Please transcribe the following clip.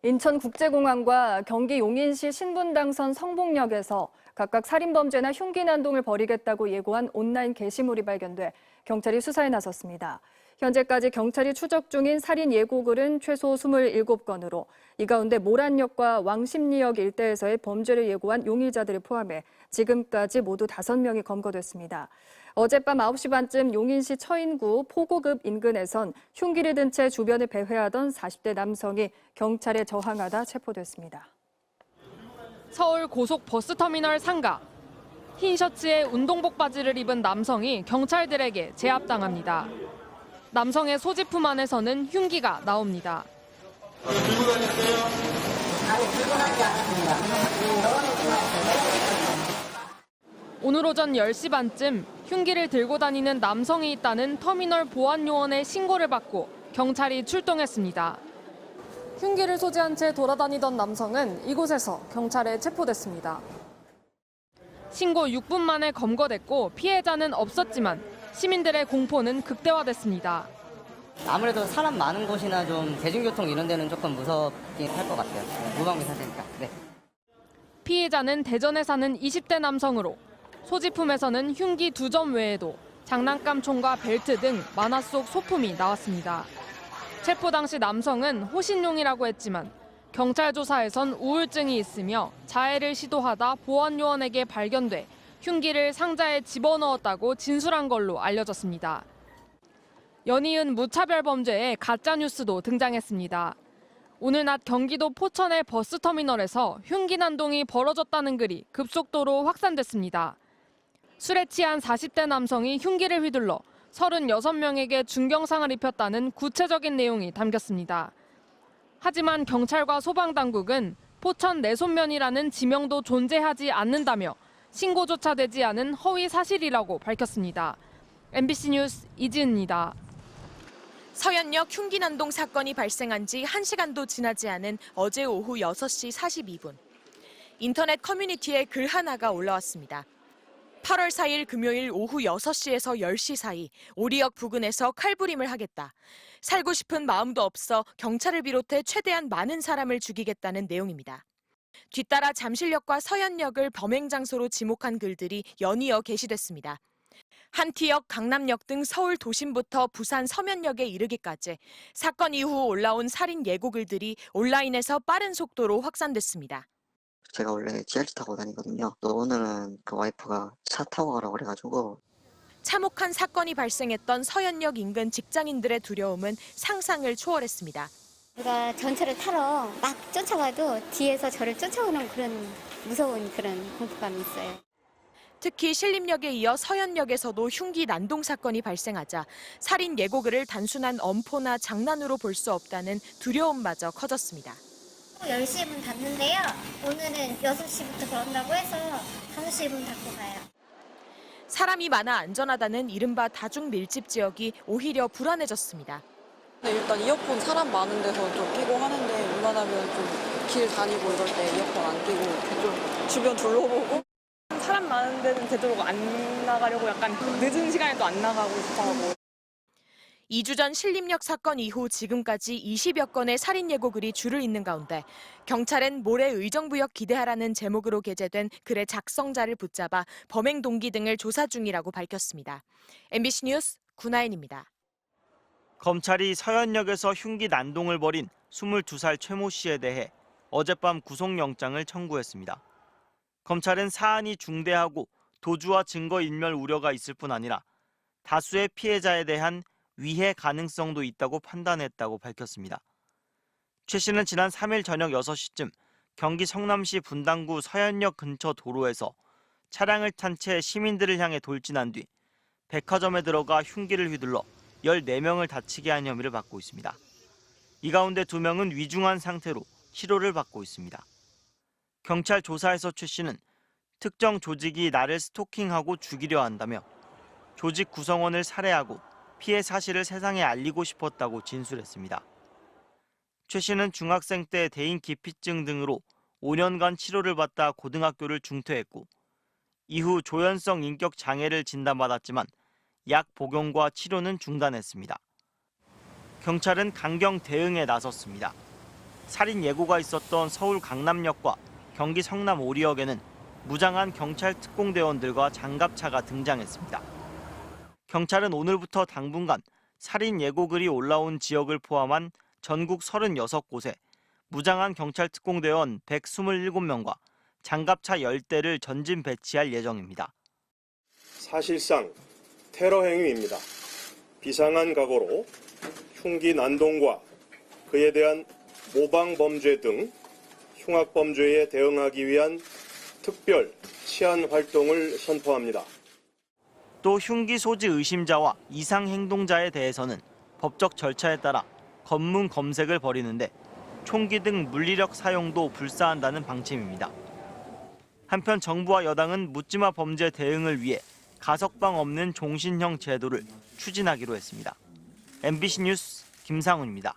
인천국제공항과 경기 용인시 신분당선 성북역에서 각각 살인범죄나 흉기 난동을 벌이겠다고 예고한 온라인 게시물이 발견돼 경찰이 수사에 나섰습니다. 현재까지 경찰이 추적 중인 살인 예고글은 최소 27건으로 이 가운데 모란역과 왕십리역 일대에서의 범죄를 예고한 용의자들을 포함해 지금까지 모두 5명이 검거됐습니다. 어젯밤 9시 반쯤 용인시 처인구 포고급 인근에선 흉기를 든 채 주변을 배회하던 40대 남성이 경찰에 저항하다 체포됐습니다. 서울 고속버스터미널 상가. 흰 셔츠에 운동복 바지를 입은 남성이 경찰들에게 제압당합니다. 남성의 소지품 안에서는 흉기가 나옵니다. 들고 다녔어요? 아니, 들고 다니지 않았습니다. 오늘 오전 10시 반쯤 흉기를 들고 다니는 남성이 있다는 터미널 보안요원의 신고를 받고 경찰이 출동했습니다. 흉기를 소지한 채 돌아다니던 남성은 이곳에서 경찰에 체포됐습니다. 신고 6분 만에 검거됐고 피해자는 없었지만 시민들의 공포는 극대화됐습니다. 아무래도 사람 많은 곳이나 좀 대중교통 이런 데는 조금 무섭긴 할 것 같아요. 무방비 상태니까. 네. 피해자는 대전에 사는 20대 남성으로 소지품에서는 흉기 2점 외에도 장난감총과 벨트 등 만화 속 소품이 나왔습니다. 체포 당시 남성은 호신용이라고 했지만 경찰 조사에선 우울증이 있으며 자해를 시도하다 보안요원에게 발견돼 흉기를 상자에 집어넣었다고 진술한 걸로 알려졌습니다. 연이은 무차별 범죄에 가짜뉴스도 등장했습니다. 오늘 낮 경기도 포천의 버스터미널에서 흉기 난동이 벌어졌다는 글이 급속도로 확산됐습니다. 술에 취한 40대 남성이 흉기를 휘둘러 36명에게 중경상을 입혔다는 구체적인 내용이 담겼습니다. 하지만 경찰과 소방당국은 포천 내손면이라는 지명도 존재하지 않는다며 신고조차 되지 않은 허위 사실이라고 밝혔습니다. MBC 뉴스 이지은입니다. 서현역 흉기 난동 사건이 발생한 지 1시간도 지나지 않은 어제 오후 6시 42분. 인터넷 커뮤니티에 글 하나가 올라왔습니다. 8월 4일 금요일 오후 6시에서 10시 사이 오리역 부근에서 칼부림을 하겠다. 살고 싶은 마음도 없어 경찰을 비롯해 최대한 많은 사람을 죽이겠다는 내용입니다. 뒤따라 잠실역과 서현역을 범행 장소로 지목한 글들이 연이어 게시됐습니다. 한티역, 강남역 등 서울 도심부터 부산 서면역에 이르기까지 사건 이후 올라온 살인 예고글들이 온라인에서 빠른 속도로 확산됐습니다. 제가 원래 지하철 타고 다니거든요. 또 오늘은 그 와이프가 차 타고 가라고 그래가지고. 참혹한 사건이 발생했던 서현역 인근 직장인들의 두려움은 상상을 초월했습니다. 누가 전철을 타러 막 쫓아가도 뒤에서 저를 쫓아오는 그런 무서운 그런 공포감이 있어요. 특히 신림역에 이어 서현역에서도 흉기 난동 사건이 발생하자 살인 예고글을 단순한 엄포나 장난으로 볼 수 없다는 두려움마저 커졌습니다. 10시에 문 닫는데요. 오늘은 6시부터 그런다고 해서 5시에 문 닫고 가요. 사람이 많아 안전하다는 이른바 다중 밀집 지역이 오히려 불안해졌습니다. 일단 이어폰 사람 많은 데서 좀 끼고 하는데 웬만하면 좀 길 다니고 이럴 때 이어폰 안 끼고 좀 주변 둘러보고 사람 많은 데는 되도록 안 나가려고 약간 늦은 시간에 또 안 나가고 싶어하고. 2주 전 신림역 사건 이후 지금까지 20여 건의 살인 예고글이 줄을 잇는 가운데 경찰은 모레 의정부역 기대하라는 제목으로 게재된 글의 작성자를 붙잡아 범행 동기 등을 조사 중이라고 밝혔습니다. MBC 뉴스 구나인입니다. 검찰이 서현역에서 흉기 난동을 벌인 22살 최모 씨에 대해 어젯밤 구속영장을 청구했습니다. 검찰은 사안이 중대하고 도주와 증거인멸 우려가 있을 뿐 아니라 다수의 피해자에 대한 위해 가능성도 있다고 판단했다고 밝혔습니다. 최 씨는 지난 3일 저녁 6시쯤 경기 성남시 분당구 서현역 근처 도로에서 차량을 탄 채 시민들을 향해 돌진한 뒤 백화점에 들어가 흉기를 휘둘러 14명을 다치게 한 혐의를 받고 있습니다. 이 가운데 2명은 위중한 상태로 치료를 받고 있습니다. 경찰 조사에서 최 씨는 특정 조직이 나를 스토킹하고 죽이려 한다며 조직 구성원을 살해하고 피해 사실을 세상에 알리고 싶었다고 진술했습니다. 최 씨는 중학생 때 대인 기피증 등으로 5년간 치료를 받다 고등학교를 중퇴했고 이후 조현성 인격 장애를 진단받았지만 약 복용과 치료는 중단했습니다. 경찰은 강경 대응에 나섰습니다. 살인 예고가 있었던 서울 강남역과 경기 성남 오리역에는 무장한 경찰 특공대원들과 장갑차가 등장했습니다. 경찰은 오늘부터 당분간 살인 예고글이 올라온 지역을 포함한 전국 36곳에 무장한 경찰 특공대원 127명과 장갑차 10대를 전진 배치할 예정입니다. 사실상 테러 행위입니다. 비상한 각오로 흉기 난동과 그에 대한 모방 범죄 등 흉악 범죄에 대응하기 위한 특별 치안 활동을 선포합니다. 또 흉기 소지 의심자와 이상 행동자에 대해서는 법적 절차에 따라 검문 검색을 벌이는데 총기 등 물리력 사용도 불사한다는 방침입니다. 한편 정부와 여당은 묻지마 범죄 대응을 위해 가석방 없는 종신형 제도를 추진하기로 했습니다. MBC 뉴스 김상훈입니다.